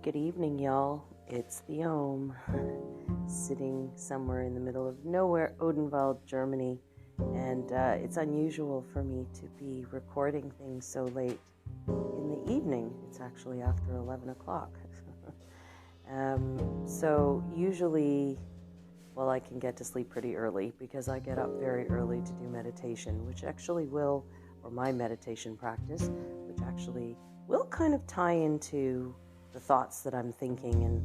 good evening, y'all. It's the Ohm, sitting somewhere in the middle of nowhere, Odenwald, Germany, and it's unusual for me to be recording things so late in the evening. It's actually after 11 o'clock. So usually, I can get to sleep pretty early because I get up very early to do meditation, or my meditation practice, which actually will kind of tie into the thoughts that I'm thinking and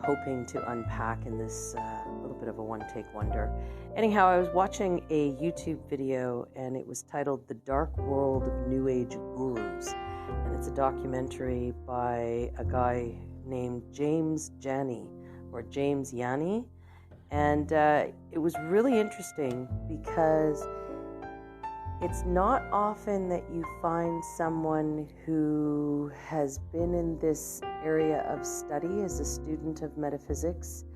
hoping to unpack in this little bit of a one-take wonder. Anyhow, I was watching a YouTube video and it was titled The Dark World of New Age Gurus. And it's a documentary by a guy named James Yanni. And it was really interesting because it's not often that you find someone who has been in this area of study as a student of metaphysics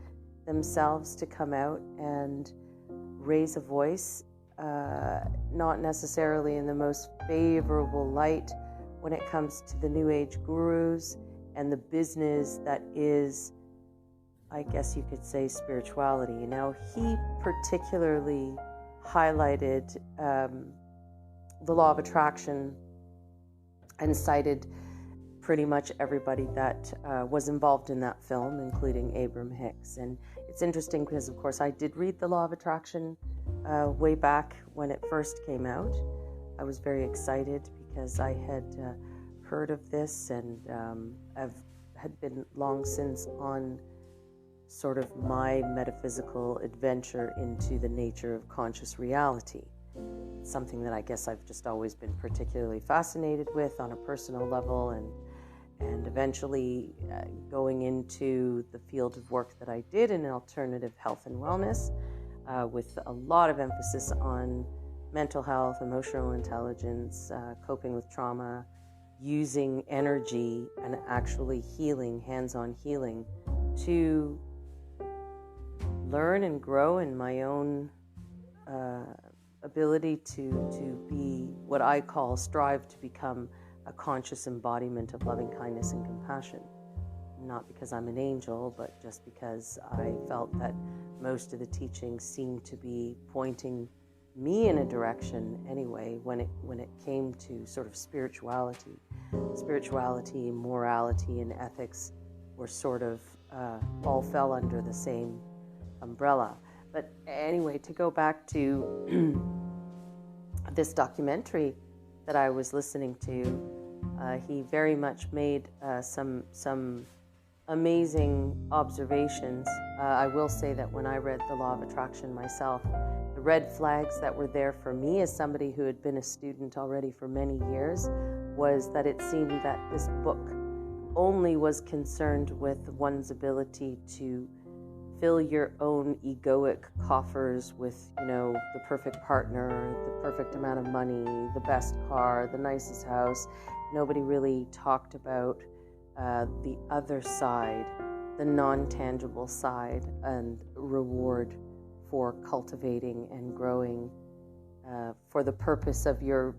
themselves to come out and raise a voice, not necessarily in the most favorable light when it comes to the New Age gurus and the business that is, I guess you could say, spirituality. Now, he particularly highlighted the law of attraction and cited pretty much everybody that was involved in that film, including Abraham Hicks. And it's interesting because, of course, I did read the law of attraction way back when it first came out. I was very excited because I had heard of this and had been long since on sort of my metaphysical adventure into the nature of conscious reality. Something that I guess I've just always been particularly fascinated with on a personal level, and eventually going into the field of work that I did in alternative health and wellness, with a lot of emphasis on mental health, emotional intelligence, coping with trauma, using energy and actually healing, hands-on healing, to learn and grow in my own ability to be what I strive to become a conscious embodiment of loving kindness and compassion. Not because I'm an angel, but just because I felt that most of the teachings seemed to be pointing me in a direction anyway when it came to sort of spirituality. Spirituality, morality, and ethics were sort of all fell under the same umbrella. But anyway, to go back to this documentary that I was listening to, he very much made some amazing observations. I will say that when I read The Law of Attraction myself, the red flags that were there for me as somebody who had been a student already for many years was that it seemed that this book only was concerned with one's ability to fill your own egoic coffers with, the perfect partner, the perfect amount of money, the best car, the nicest house. Nobody really talked about the other side, the non-tangible side, and reward for cultivating and growing for the purpose of your,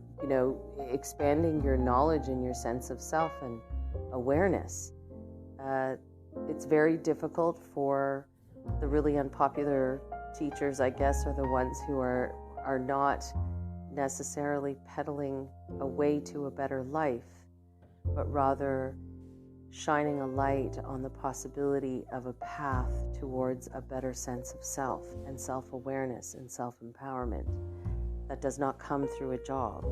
expanding your knowledge and your sense of self and awareness. It's very difficult for the really unpopular teachers, I guess, are the ones who are not necessarily peddling a way to a better life, but rather shining a light on the possibility of a path towards a better sense of self and self-awareness and self-empowerment that does not come through a job.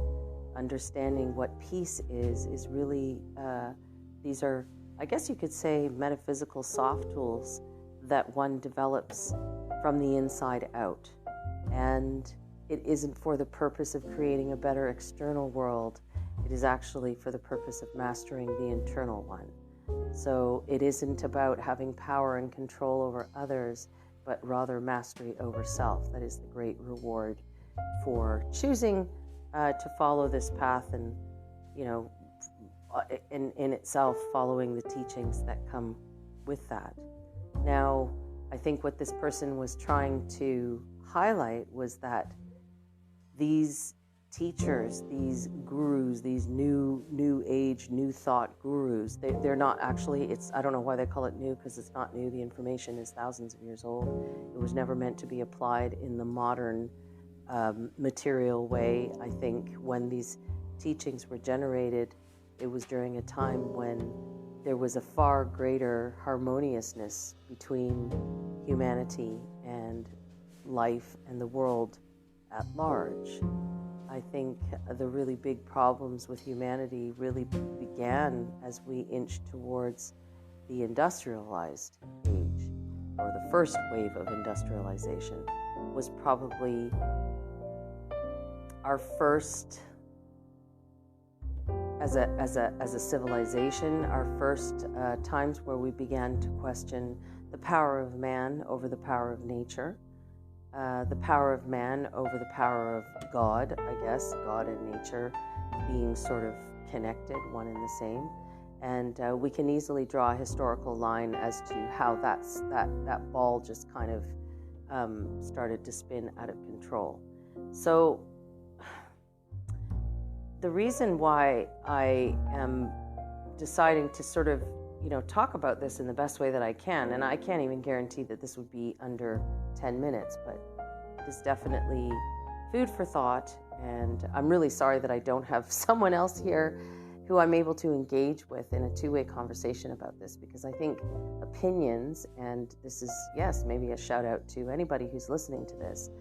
Understanding what peace is really, these are, I guess you could say, metaphysical soft tools that one develops from the inside out. And it isn't for the purpose of creating a better external world. It is actually for the purpose of mastering the internal one. So it isn't about having power and control over others, but rather mastery over self. That is the great reward for choosing to follow this path and, in itself following the teachings that come with that. Now, I think what this person was trying to highlight was that these teachers, these gurus, these new age, new thought gurus, they're not actually, I don't know why they call it new, because it's not new. The information is thousands of years old. It was never meant to be applied in the modern material way. I think when these teachings were generated, it was during a time when there was a far greater harmoniousness between humanity and life and the world at large. I think the really big problems with humanity really began as we inched towards the industrialized age, or the first wave of industrialization was probably our first, as a civilization, our first times where we began to question the power of man over the power of nature, the power of man over the power of God, I guess, God and nature being sort of connected, one and the same. And we can easily draw a historical line as to how that ball just kind of started to spin out of control. So the reason why I am deciding to sort of, talk about this in the best way that I can, and I can't even guarantee that this would be under 10 minutes, but it is definitely food for thought. And I'm really sorry that I don't have someone else here who I'm able to engage with in a two-way conversation about this, because I think opinions, and this is, yes, maybe a shout out to anybody who's listening to this,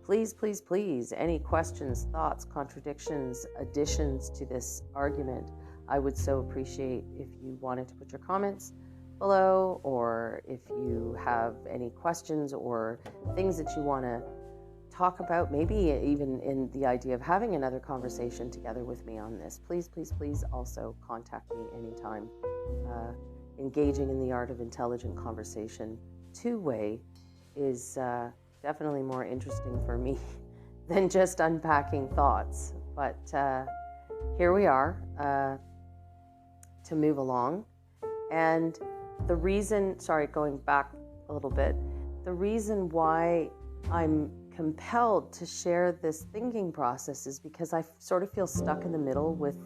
please, please, please, any questions, thoughts, contradictions, additions to this argument, I would so appreciate if you wanted to put your comments below, or if you have any questions or things that you want to talk about, maybe even in the idea of having another conversation together with me on this. Please, please, please also contact me anytime. Engaging in the art of intelligent conversation two-way is definitely more interesting for me than just unpacking thoughts. But here we are to move along. And the reason, going back a little bit, the reason why I'm compelled to share this thinking process is because I sort of feel stuck in the middle with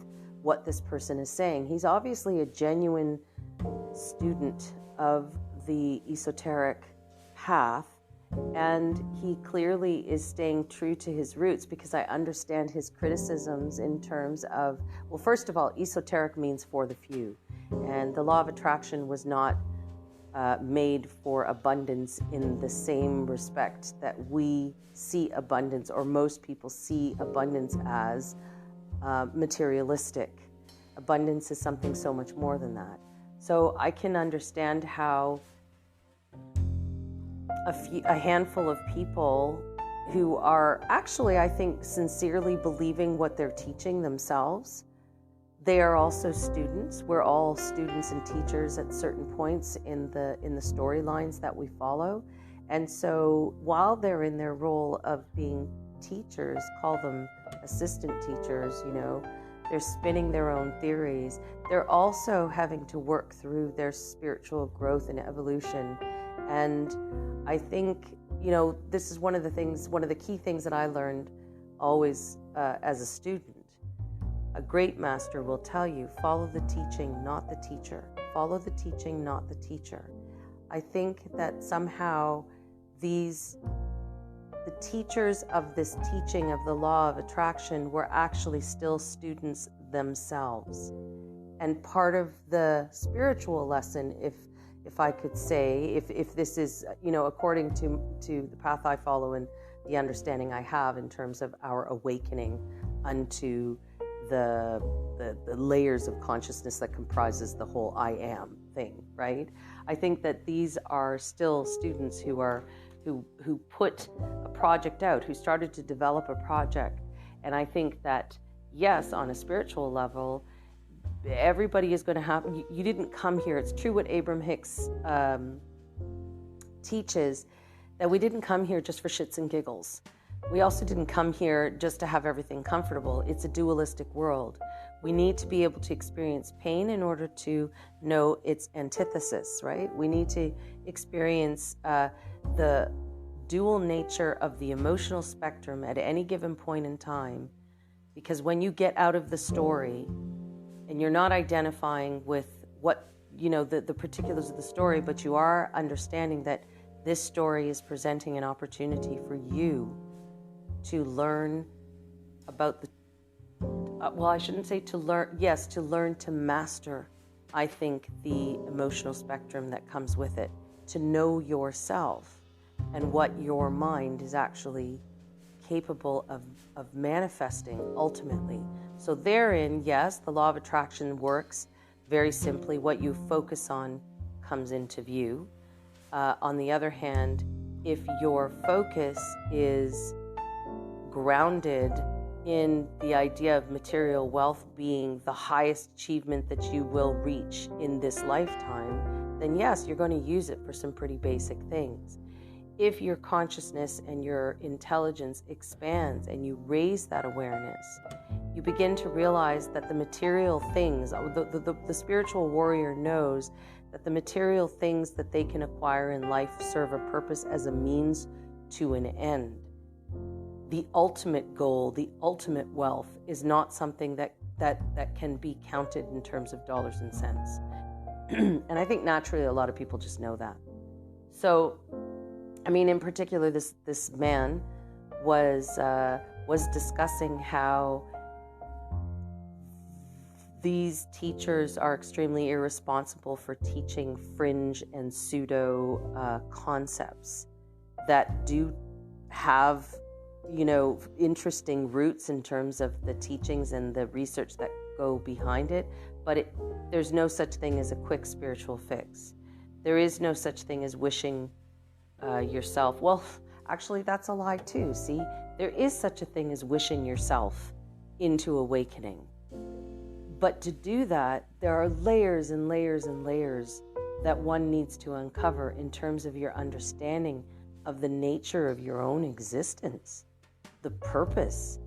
what this person is saying. He's obviously a genuine student of the esoteric path, and he clearly is staying true to his roots, because I understand his criticisms in terms of, well, first of all, esoteric means for the few, and the law of attraction was not made for abundance in the same respect that we see abundance, or most people see abundance as materialistic. Abundance is something so much more than that. So I can understand how a handful of people who are actually, I think, sincerely believing what they're teaching themselves, they are also students. We're all students and teachers at certain points in the storylines that we follow. And so while they're in their role of being teachers, call them assistant teachers, they're spinning their own theories. They're also having to work through their spiritual growth and evolution. And I think, this is one of the key things that I learned always as a student. A great master will tell you, follow the teaching, not the teacher. Follow the teaching, not the teacher. I think that somehow the teachers of this teaching of the law of attraction were actually still students themselves. And part of the spiritual lesson, if I could say, if this is, according to the path I follow and the understanding I have in terms of our awakening unto the layers of consciousness that comprises the whole I am thing, right? I think that these are still students who put a project out, who started to develop a project. And I think that, yes, on a spiritual level, everybody is going to have, you didn't come here. It's true what Abraham Hicks teaches, that we didn't come here just for shits and giggles. We also didn't come here just to have everything comfortable. It's a dualistic world. We need to be able to experience pain in order to know its antithesis, right? We need to experience the dual nature of the emotional spectrum at any given point in time Because when you get out of the story and you're not identifying with what, the particulars of the story, but you are understanding that this story is presenting an opportunity for you to learn about I shouldn't say to learn, yes, to learn to master, I think, the emotional spectrum that comes with it, to know yourself and what your mind is actually capable of manifesting ultimately. So therein, yes, the law of attraction works very simply. What you focus on comes into view. On the other hand, if your focus is grounded in the idea of material wealth being the highest achievement that you will reach in this lifetime, then yes, you're going to use it for some pretty basic things. If your consciousness and your intelligence expands and you raise that awareness, you begin to realize that the material things, the spiritual warrior knows that the material things that they can acquire in life serve a purpose as a means to an end. The ultimate goal, the ultimate wealth is not something that can be counted in terms of dollars and cents. And I think naturally a lot of people just know that. So, I mean, in particular, this man was discussing how these teachers are extremely irresponsible for teaching fringe and pseudo concepts that do have, interesting roots in terms of the teachings and the research that go behind it, but there's no such thing as a quick spiritual fix. There is no such thing as wishing yourself. Well, actually, that's a lie too. See, there is such a thing as wishing yourself into awakening. But to do that, there are layers and layers and layers that one needs to uncover in terms of your understanding of the nature of your own existence, the purpose.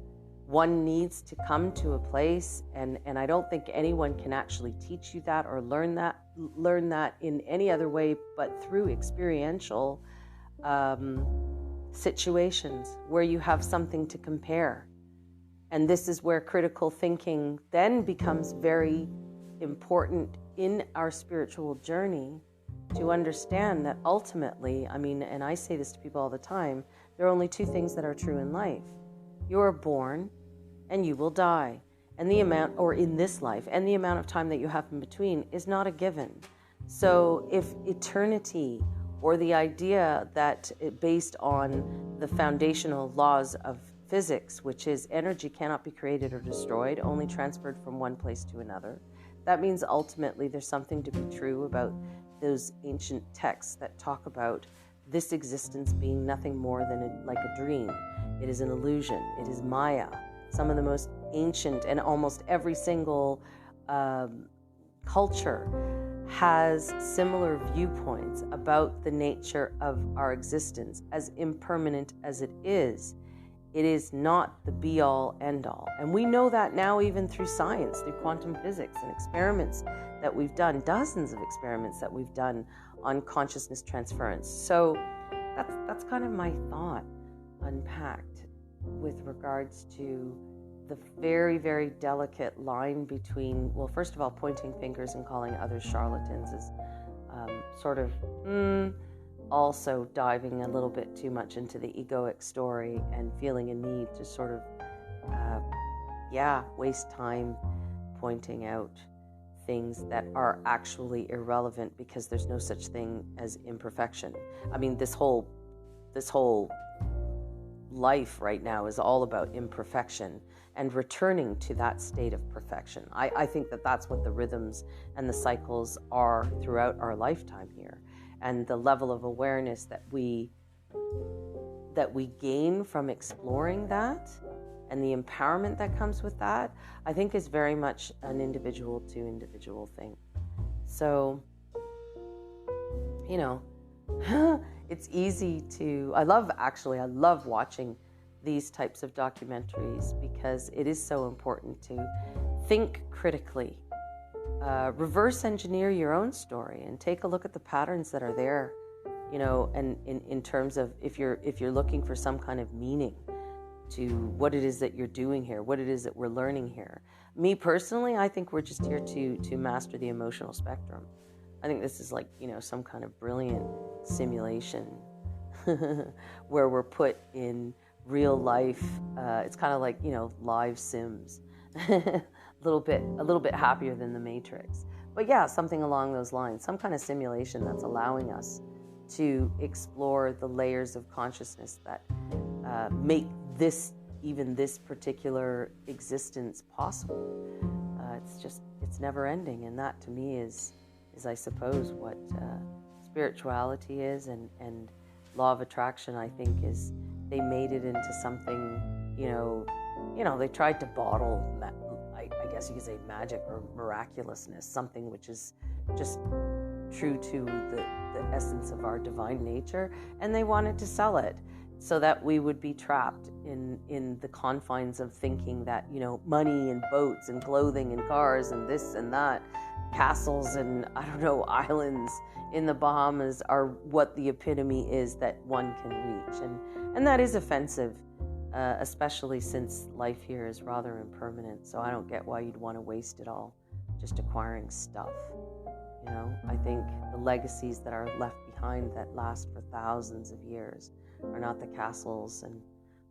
One needs to come to a place, and I don't think anyone can actually teach you that or learn that in any other way but through experiential situations where you have something to compare. And this is where critical thinking then becomes very important in our spiritual journey, to understand that ultimately, and I say this to people all the time, there are only two things that are true in life. You are born and you will die. And the amount, or in this life, and the amount of time that you have in between is not a given. So if eternity, or the idea that based on the foundational laws of physics, which is energy cannot be created or destroyed, only transferred from one place to another, that means ultimately there's something to be true about those ancient texts that talk about this existence being nothing more than like a dream. It is an illusion. It is Maya. Some of the most ancient, and almost every single culture has similar viewpoints about the nature of our existence. As impermanent as it is not the be-all, end-all. And we know that now even through science, through quantum physics and experiments that we've done, dozens of experiments that we've done on consciousness transference. So that's kind of my thought unpacked with regards to the very, very delicate line between, well, first of all, pointing fingers and calling others charlatans is sort of also diving a little bit too much into the egoic story and feeling a need to sort of, waste time pointing out things that are actually irrelevant because there's no such thing as imperfection. I mean, this whole life right now is all about imperfection and returning to that state of perfection. I think that that's what the rhythms and the cycles are throughout our lifetime here. And the level of awareness that we gain from exploring that, and the empowerment that comes with that, I think is very much an individual to individual thing. So, it's easy to, I love watching these types of documentaries because it is so important to think critically, reverse engineer your own story and take a look at the patterns that are there, and in terms of if you're looking for some kind of meaning, what it is that you're doing here, what it is that we're learning here. Me personally, I think we're just here to master the emotional spectrum. I think this is like, some kind of brilliant simulation where we're put in real life. It's kind of like, live Sims. a little bit happier than the Matrix. But yeah, something along those lines, some kind of simulation that's allowing us to explore the layers of consciousness that make this particular existence possible. It's never ending, and that to me is I suppose what spirituality is, and law of attraction. I think is they made it into something, they tried to bottle, I guess you could say, magic or miraculousness, something which is just true to the essence of our divine nature, and they wanted to sell it so that we would be trapped in the confines of thinking that, money and boats and clothing and cars and this and that, castles and, islands in the Bahamas are what the epitome is that one can reach. And that is offensive, especially since life here is rather impermanent. So I don't get why you'd want to waste it all just acquiring stuff. I think the legacies that are left behind that last for thousands of years are not the castles and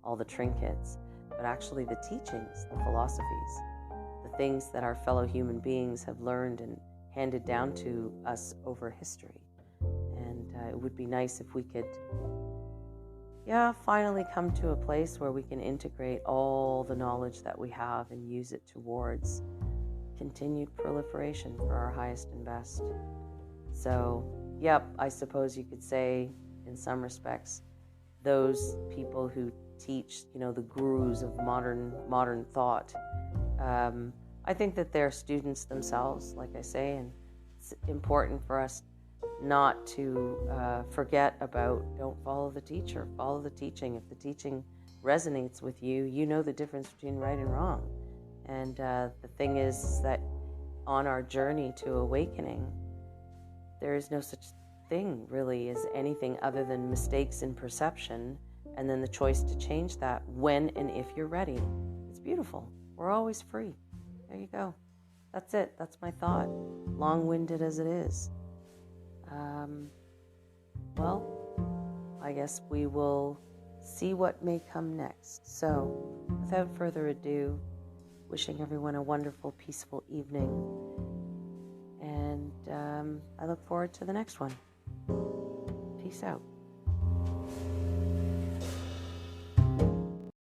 all the trinkets, but actually the teachings, the philosophies, the things that our fellow human beings have learned and handed down to us over history. And it would be nice if we could, finally come to a place where we can integrate all the knowledge that we have and use it towards continued proliferation for our highest and best. So, I suppose you could say, in some respects, those people who teach, the gurus of modern thought, I think that they're students themselves, like I say, and it's important for us not to forget about, don't follow the teacher, follow the teaching. If the teaching resonates with you, you know the difference between right and wrong. And the thing is that on our journey to awakening, there is no such thing really as anything other than mistakes in perception, and then the choice to change that when and if you're ready. It's beautiful. We're always free. There you go. That's it. That's my thought. Long-winded as it is. I guess we will see what may come next. So, without further ado, wishing everyone a wonderful, peaceful evening. And I look forward to the next one. Peace out.